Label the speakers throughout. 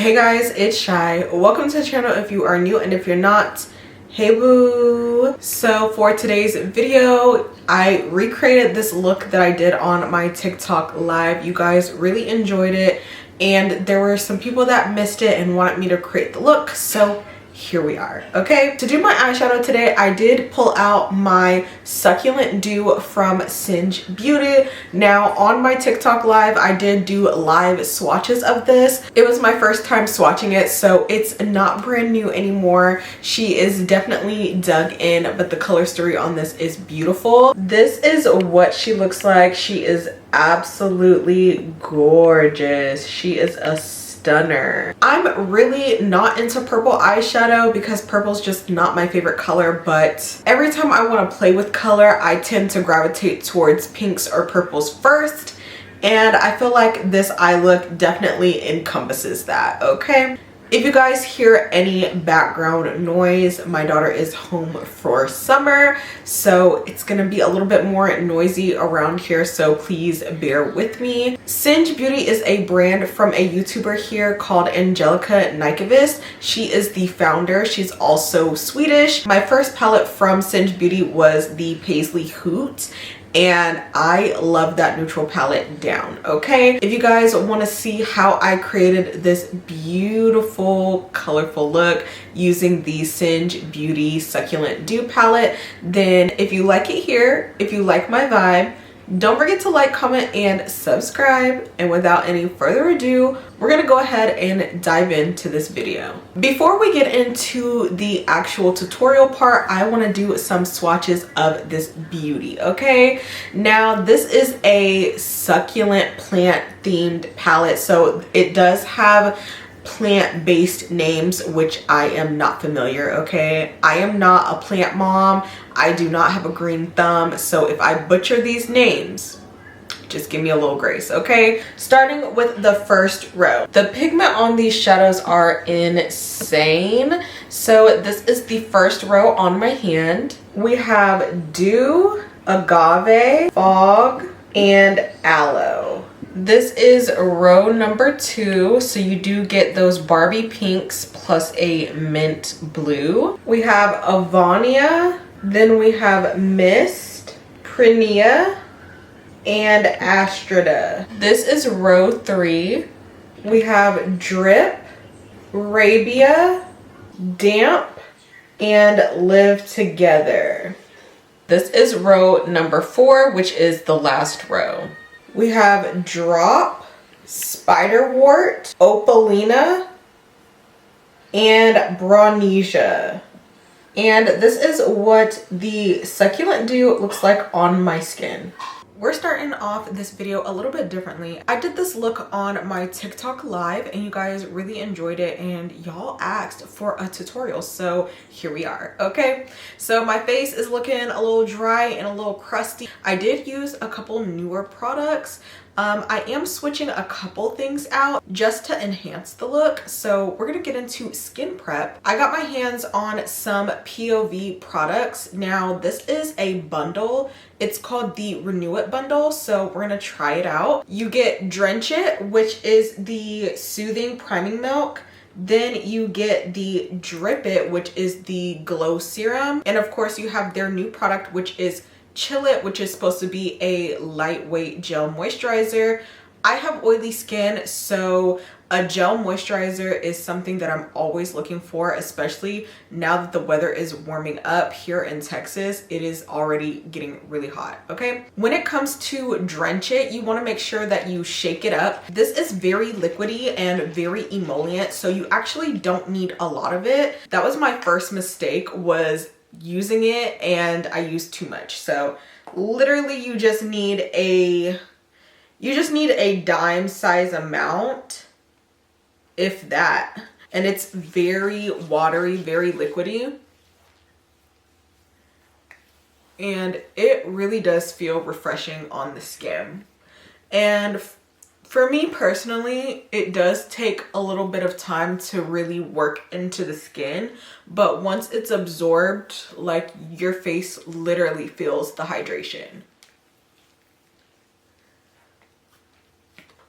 Speaker 1: Hey guys, it's Chey. Welcome to the channel if you are new, and if you're not, hey boo. So for today's video, I recreated this look that I did on my TikTok live. You guys really enjoyed it, and there were some people that missed it and wanted me to create the look, so here we are. Okay, to do my eyeshadow today, I did pull out my Succulent Dew from Singe Beauty. Now on my TikTok live, I did do live swatches of this. It was my first time swatching it, so it's not brand new anymore. She is definitely dug in, but the color story on this is beautiful. This is what she looks like. She is absolutely gorgeous. She is a stunner. I'm really not into purple eyeshadow because purple's just not my favorite color, but every time I want to play with color, I tend to gravitate towards pinks or purples first, and I feel like this eye look definitely encompasses that. Okay, if you guys hear any background noise, my daughter is home for summer, so it's gonna be a little bit more noisy around here, so please bear with me. Singe Beauty is a brand from a YouTuber here called Angelica. She is the founder. She's also Swedish. My first palette from Singe Beauty was the Paisley Hoot, and I love that neutral palette down. Okay, if you guys want to see how I created this beautiful colorful look using the Singe Beauty Succulent Dew palette, then if you like it here, if you like my vibe, don't forget to like, comment, and subscribe. And without any further ado, we're gonna go ahead and dive into this video. Before we get into the actual tutorial part, I want to do some swatches of this beauty. Okay, now this is a succulent plant themed palette, so it does have plant-based names, which I am not familiar. Okay, I am not a plant mom. I do not have a green thumb, so if I butcher these names, just give me a little grace. Okay, starting with the first row. The pigment on these shadows are insane. So this is the first row on my hand. We have Dew, Agave, Fog, and Aloe. This is row number 2, so you do get those Barbie pinks plus a mint blue. We have Avonia, then we have Mist, Prinia, and Astrida. This is row 3. We have Drip, Rabia, Damp, and Live Together. This is row number 4, which is the last row. We have Drop, Spiderwort, Opalina, and Brownesia. And this is what the Succulent Dew looks like on my skin. We're starting off this video a little bit differently. I did this look on my TikTok live and you guys really enjoyed it, and y'all asked for a tutorial, so here we are. Okay, so my face is looking a little dry and a little crusty. I did use a couple newer products. I am switching a couple things out just to enhance the look, so we're gonna get into skin prep. I got my hands on some POV products. Now this is a bundle. It's called the Renew It bundle, so we're gonna try it out. You get Drench It, which is the soothing priming milk. Then you get the Drip It, which is the glow serum, and of course you have their new product, which is Chill It, which is supposed to be a lightweight gel moisturizer. I have oily skin, so a gel moisturizer is something that I'm always looking for, especially now that the weather is warming up here in Texas. It is already getting really hot. Okay, when it comes to Drench It, you want to make sure that you shake it up. This is very liquidy and very emollient, so you actually don't need a lot of it. That was my first mistake, was using it, and I used too much. So literally you just need a dime size amount, if that, and it's very watery, very liquidy, and it really does feel refreshing on the skin. And for me personally, it does take a little bit of time to really work into the skin, but once it's absorbed, like, your face literally feels the hydration.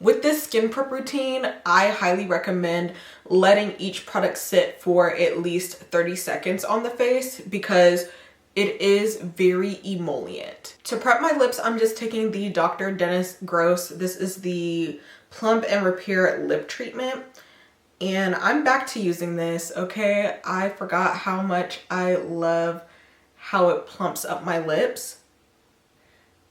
Speaker 1: With this skin prep routine, I highly recommend letting each product sit for at least 30 seconds on the face because it is very emollient. To prep my lips, I'm just taking the Dr. Dennis Gross. This is the Plump and Repair Lip Treatment. And I'm back to using this, okay? I forgot how much I love how it plumps up my lips.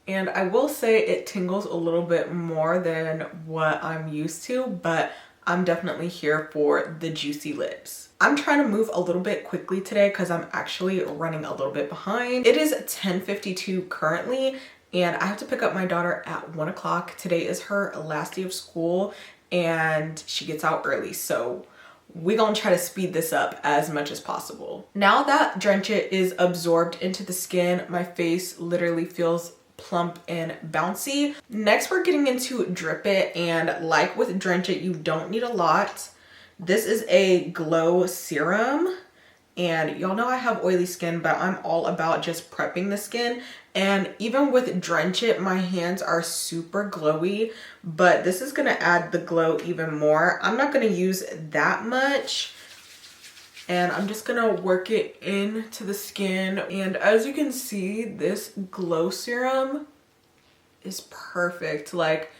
Speaker 1: And I will say it tingles a little bit more than what I'm used to, but I'm definitely here for the juicy lips. I'm trying to move a little bit quickly today because I'm actually running a little bit behind. It is 10:52 currently, and I have to pick up my daughter at 1 o'clock. Today is her last day of school and she gets out early, so we're gonna try to speed this up as much as possible. Now that Drench It is absorbed into the skin, my face literally feels plump and bouncy. Next, we're getting into Drip It, and like with Drench It, you don't need a lot. This is a glow serum, and y'all know I have oily skin, but I'm all about just prepping the skin. And even with Drench It, my hands are super glowy, but this is gonna add the glow even more. I'm not gonna use that much, and I'm just gonna work it into the skin. And as you can see, this glow serum is perfect. Like,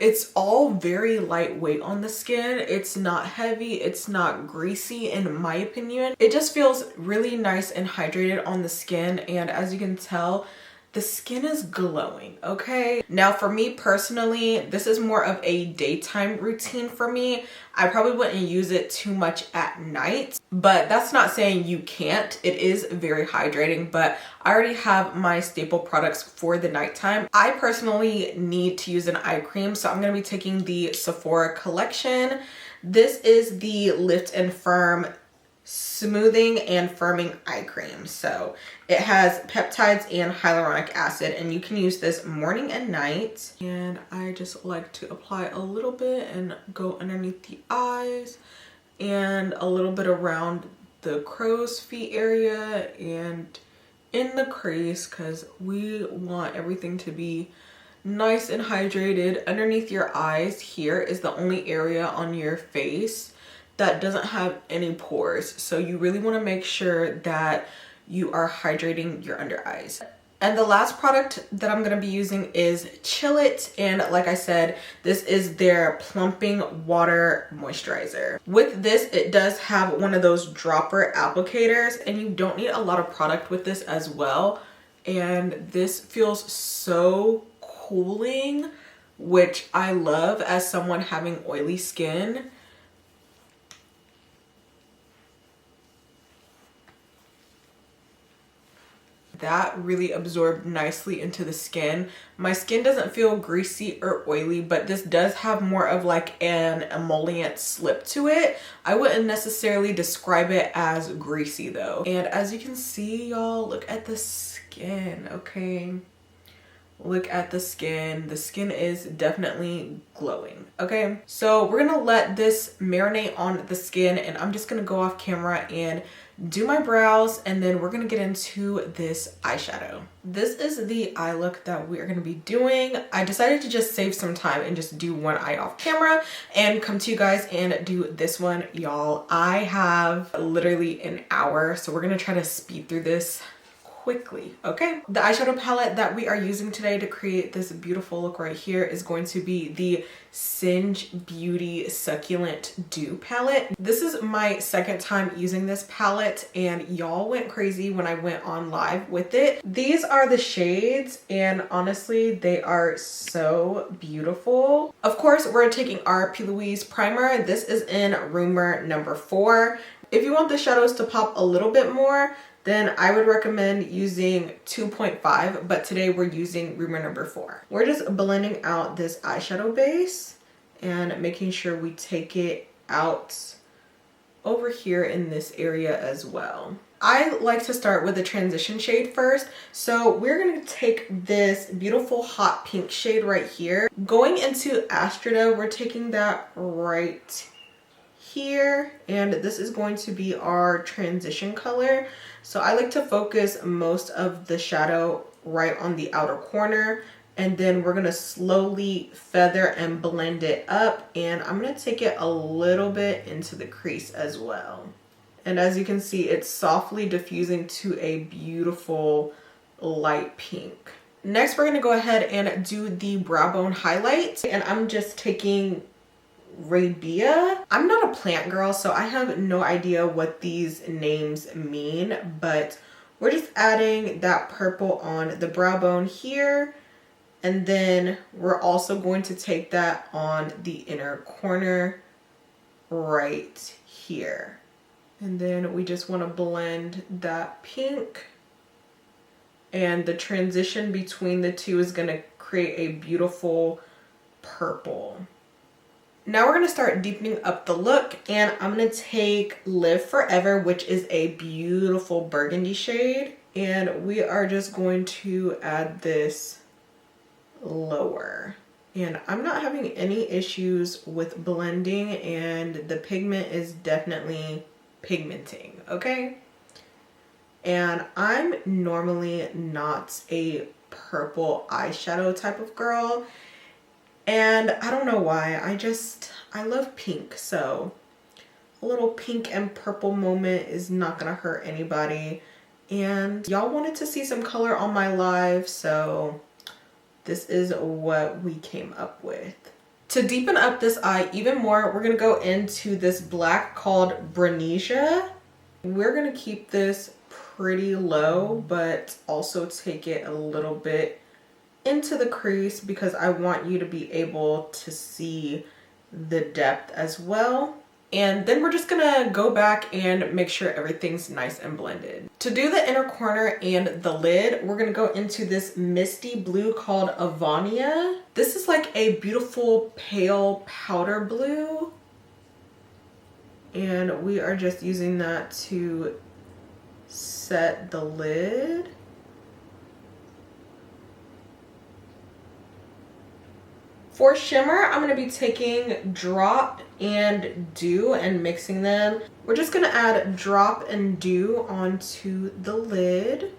Speaker 1: it's all very lightweight on the skin. It's not heavy, it's not greasy in my opinion. It just feels really nice and hydrated on the skin, and as you can tell, the skin is glowing, okay? Now for me personally, this is more of a daytime routine for me. I probably wouldn't use it too much at night, but that's not saying you can't. It is very hydrating, but I already have my staple products for the nighttime. I personally need to use an eye cream, so I'm gonna be taking the Sephora collection. This is the Lift and Firm Smoothing and Firming Eye Cream. So it has peptides and hyaluronic acid, and you can use this morning and night. And I just like to apply a little bit and go underneath the eyes and a little bit around the crow's feet area and in the crease, because we want everything to be nice and hydrated. Underneath your eyes here is the only area on your face that doesn't have any pores, so you really want to make sure that you are hydrating your under eyes. And the last product that I'm going to be using is Chill It, and like I said, this is their plumping water moisturizer. With this, it does have one of those dropper applicators, and you don't need a lot of product with this as well. And this feels so cooling, which I love as someone having oily skin. That really absorbed nicely into the skin. My skin doesn't feel greasy or oily, but this does have more of like an emollient slip to it. I wouldn't necessarily describe it as greasy though. And as you can see, y'all, look at the skin, okay? Look at the skin. The skin is definitely glowing, okay? So we're gonna let this marinate on the skin, and I'm just gonna go off camera and do my brows, and then we're gonna get into this eyeshadow. This is the eye look that we are gonna be doing. I decided to just save some time and just do one eye off camera and come to you guys and do this one, y'all. I have literally an hour, so we're gonna try to speed through this quickly, okay? The eyeshadow palette that we are using today to create this beautiful look right here is going to be the Singe Beauty Succulent Dew palette. This is my second time using this palette, and y'all went crazy when I went on live with it. These are the shades, and honestly, they are so beautiful. Of course, we're taking our P. Louise primer. This is in Rumor number 4. If you want the shadows to pop a little bit more, then I would recommend using 2.5, but today we're using Rumor number 4. We're just blending out this eyeshadow base and making sure we take it out over here in this area as well. I like to start with the transition shade first. So we're gonna take this beautiful hot pink shade right here. Going into Astrid, we're taking that right here, and this is going to be our transition color. So I like to focus most of the shadow right on the outer corner And then we're gonna slowly feather and blend it up, and I'm gonna take it a little bit into the crease as well. And as you can see, it's softly diffusing to a beautiful light pink. Next, we're gonna go ahead and do the brow bone highlight, and I'm just taking Rabia. I'm not a plant girl, so I have no idea what these names mean, but we're just adding that purple on the brow bone here. And then we're also going to take that on the inner corner right here. And then we just want to blend that pink. And the transition between the two is going to create a beautiful purple. Now we're going to start deepening up the look, and I'm going to take Live Forever, which is a beautiful burgundy shade. And we are just going to add this lower, and I'm not having any issues with blending, and the pigment is definitely pigmenting, okay? And I'm normally not a purple eyeshadow type of girl, and I don't know why. I love pink, so a little pink and purple moment is not gonna hurt anybody. And y'all wanted to see some color on my live, so this is what we came up with. To deepen up this eye even more, we're gonna go into this black called Brenesia. We're gonna keep this pretty low, but also take it a little bit into the crease because I want you to be able to see the depth as well. And then we're just gonna go back and make sure everything's nice and blended. To do the inner corner and the lid, we're gonna go into this misty blue called Avania. This is like a beautiful pale powder blue. And we are just using that to set the lid. For shimmer, I'm going to be taking Drop and Dew and mixing them. We're just going to add Drop and Dew onto the lid.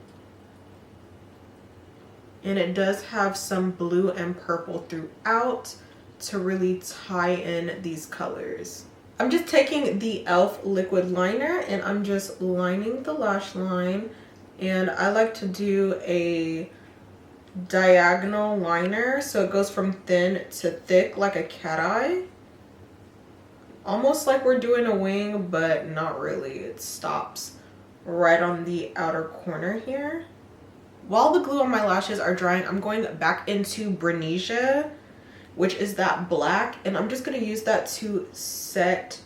Speaker 1: And it does have some blue and purple throughout to really tie in these colors. I'm just taking the e.l.f. liquid liner and I'm just lining the lash line. And I like to do a diagonal liner, so it goes from thin to thick like a cat eye, almost like we're doing a wing, but not really. It stops right on the outer corner here. While the glue on my lashes are drying, I'm going back into Brenesia, which is that black, and I'm just going to use that to set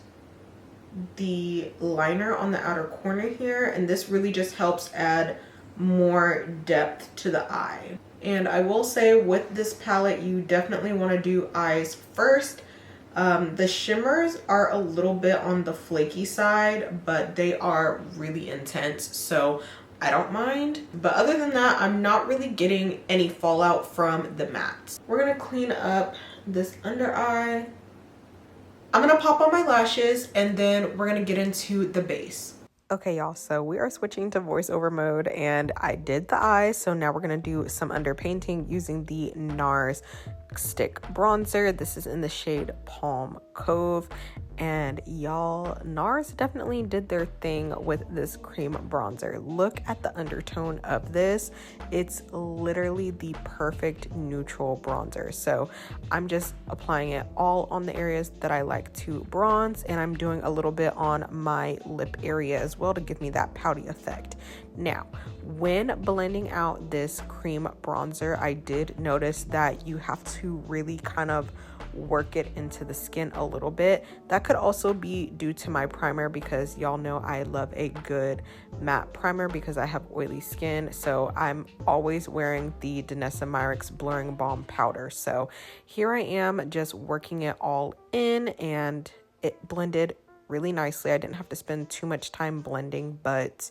Speaker 1: the liner on the outer corner here, and this really just helps add more depth to the eye. And I will say with this palette, you definitely want to do eyes first. The shimmers are a little bit on the flaky side, but they are really intense, so I don't mind. But other than that, I'm not really getting any fallout from the mattes. We're going to clean up this under eye. I'm going to pop on my lashes, and then we're going to get into the base. Okay, y'all, so we are switching to voiceover mode, and I did the eyes, so now we're gonna do some underpainting using the NARS stick bronzer. This is in the shade Palm Cove, and y'all, NARS definitely did their thing with this cream bronzer. Look at the undertone of this. It's literally the perfect neutral bronzer. So I'm just applying it all on the areas that I like to bronze, and I'm doing a little bit on my lip area as well to give me that pouty effect. Now, when blending out this cream bronzer, I did notice that you have to really kind of work it into the skin a little bit. That could also be due to my primer, because y'all know I love a good matte primer because I have oily skin. So I'm always wearing the DANESSA MYRICKS Blurring Balm powder. So here I am just working it all in, and it blended really nicely. I didn't have to spend too much time blending, but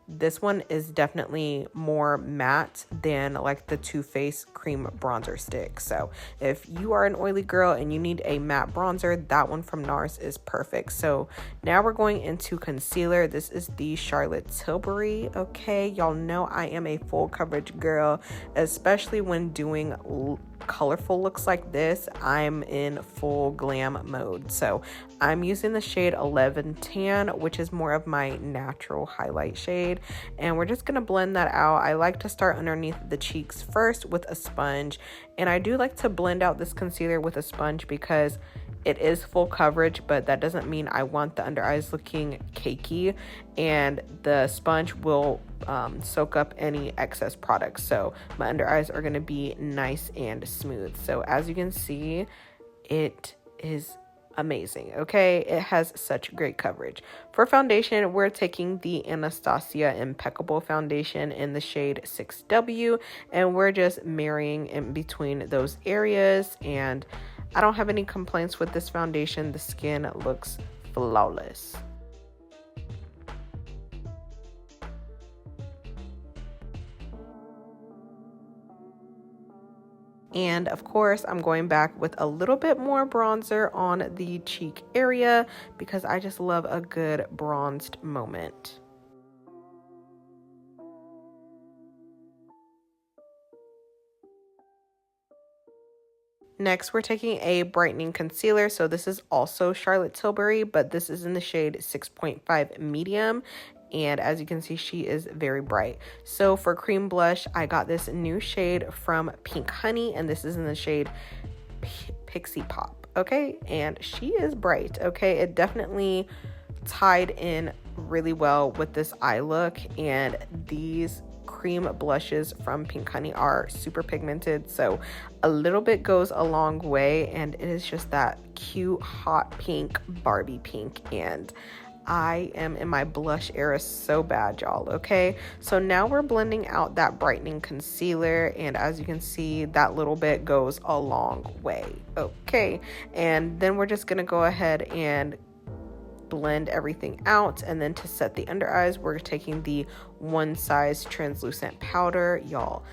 Speaker 1: this one is definitely more matte than like the Too Faced cream bronzer stick. So if you are an oily girl and you need a matte bronzer, that one from NARS is perfect. So now we're going into concealer. This is the Charlotte Tilbury. Okay, y'all know I am a full coverage girl, especially when doing colorful looks like this. I'm in full glam mode. So I'm using the shade 11 Tan, which is more of my natural highlight shade, and we're just gonna blend that out. I like to start underneath the cheeks first with a sponge, and I do like to blend out this concealer with a sponge because it is full coverage, but that doesn't mean I want the under eyes looking cakey, and the sponge will soak up any excess products. So my under eyes are going to be nice and smooth. So as you can see, it is amazing. Okay, it has such great coverage. For foundation, we're taking the Anastasia Impeccable foundation in the shade 6W, and we're just marrying in between those areas, and I don't have any complaints with this foundation. The skin looks flawless. And of course, I'm going back with a little bit more bronzer on the cheek area because I just love a good bronzed moment. Next, we're taking a brightening concealer. So this is also Charlotte Tilbury, but this is in the shade 6.5 medium. And as you can see, she is very bright. So for cream blush, I got this new shade from Pink Honey, and this is in the shade Pixie Pop. Okay, and she is bright. Okay, it definitely tied in really well with this eye look, and these cream blushes from Pink Honey are super pigmented, so a little bit goes a long way, and it is just that cute hot pink Barbie pink, and I am in my blush era so bad, y'all. Okay, so now we're blending out that brightening concealer, and as you can see, that little bit goes a long way. Okay, and then we're just gonna go ahead and blend everything out, and then to set the under eyes, we're taking the One Size translucent powder. Y'all,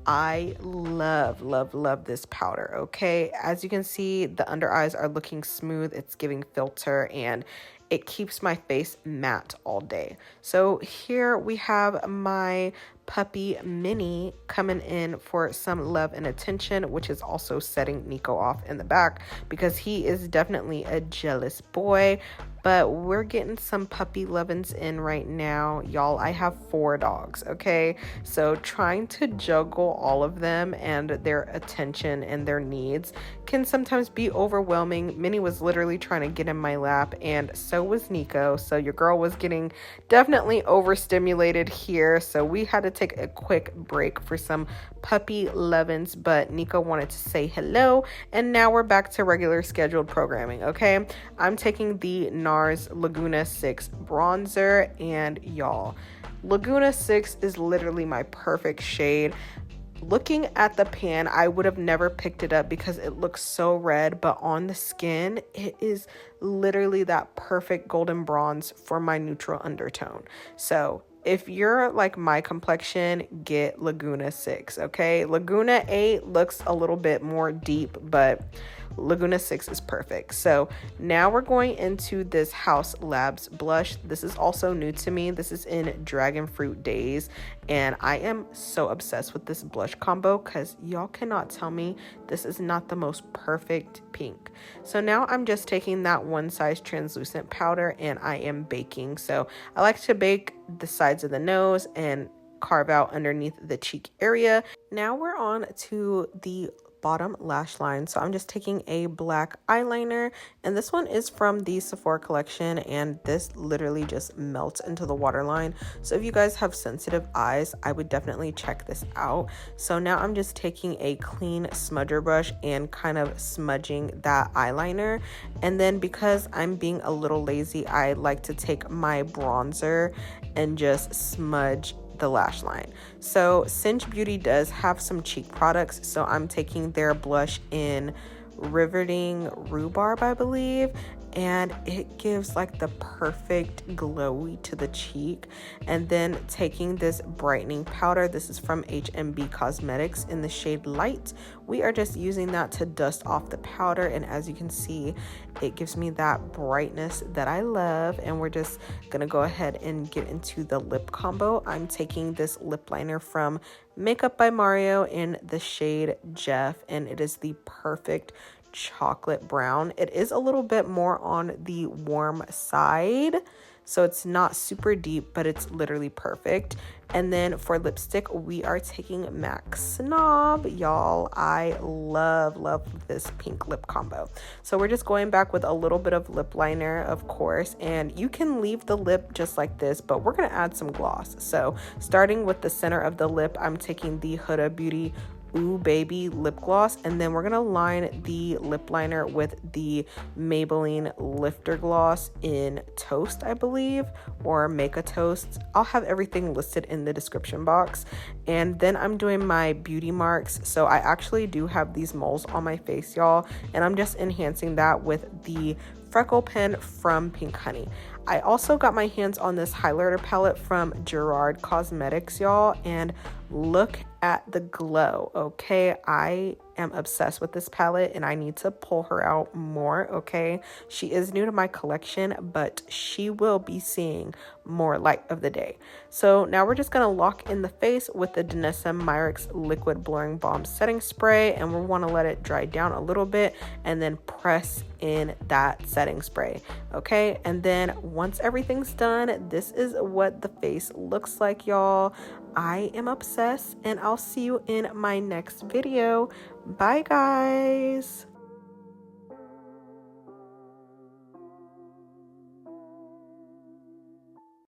Speaker 1: I love this powder. Okay, as you can see, the under eyes are looking smooth, it's giving filter, and it keeps my face matte all day. So here we have my puppy Minnie coming in for some love and attention, which is also setting Nico off in the back because he is definitely a jealous boy. But we're getting some puppy lovin's in right now, y'all. I have 4 dogs, okay? So trying to juggle all of them and their attention and their needs can sometimes be overwhelming. Minnie was literally trying to get in my lap, and so was Nico. So your girl was getting definitely overstimulated here. So we had to take a quick break for some puppy lovin's, but Nico wanted to say hello, and now we're back to regular scheduled programming. Okay, I'm taking the NARS Laguna 6 bronzer, and y'all, Laguna 6 is literally my perfect shade. Looking at the pan, I would have never picked it up because it looks so red, but on the skin, it is literally that perfect golden bronze for my neutral undertone. So if you're like my complexion, get Laguna 6, okay? Laguna 8 looks a little bit more deep, but Laguna 6 is perfect. So now we're going into this House Labs blush. This is also new to me. This is in Dragon Fruit Days, and I am so obsessed with this blush combo because y'all cannot tell me this is not the most perfect pink. So now I'm just taking that One Size translucent powder, and I am baking. So I like to bake the sides of the nose and carve out underneath the cheek area. Now we're on to the bottom lash line. So I'm just taking a black eyeliner, and this one is from the Sephora collection, and this literally just melts into the waterline. So if you guys have sensitive eyes, I would definitely check this out. So now I'm just taking a clean smudger brush and kind of smudging that eyeliner, and then because I'm being a little lazy, I like to take my bronzer and just smudge the lash line. So Singe Beauty does have some cheek products, so I'm taking their blush in Riveting Rhubarb, I believe, and it gives like the perfect glowy to the cheek. And then taking this brightening powder, this is from HMB Cosmetics in the shade Light. We are just using that to dust off the powder, and as you can see, it gives me that brightness that I love. And we're just gonna go ahead and get into the lip combo. I'm taking this lip liner from Makeup by Mario in the shade Jeff, and it is the perfect chocolate brown. It is a little bit more on the warm side, so it's not super deep, but it's literally perfect. And then for lipstick, we are taking MAC Snob. Y'all, I love this pink lip combo. So we're just going back with a little bit of lip liner, of course, and you can leave the lip just like this, but we're gonna add some gloss. So starting with the center of the lip, I'm taking the Huda Beauty Ooh Baby lip gloss, and then we're gonna line the lip liner with the Maybelline Lifter Gloss in Toast, I believe, or Make a Toast. I'll have everything listed in the description box. And then I'm doing my beauty marks. So I actually do have these moles on my face, y'all, and I'm just enhancing that with the freckle pen from Pink Honey. I also got my hands on this highlighter palette from Gerard Cosmetics, y'all, and look at the glow. Okay, I am obsessed with this palette and I need to pull her out more. Okay, she is new to my collection, but she will be seeing more light of the day. So now we're just gonna lock in the face with the DANESSA MYRICKS Liquid Blurring Balm Setting Spray, and we want to let it dry down a little bit and then press in that setting spray. Okay, and then once everything's done, this is what the face looks like, y'all. I am obsessed, and I'll see you in my next video. Bye, guys.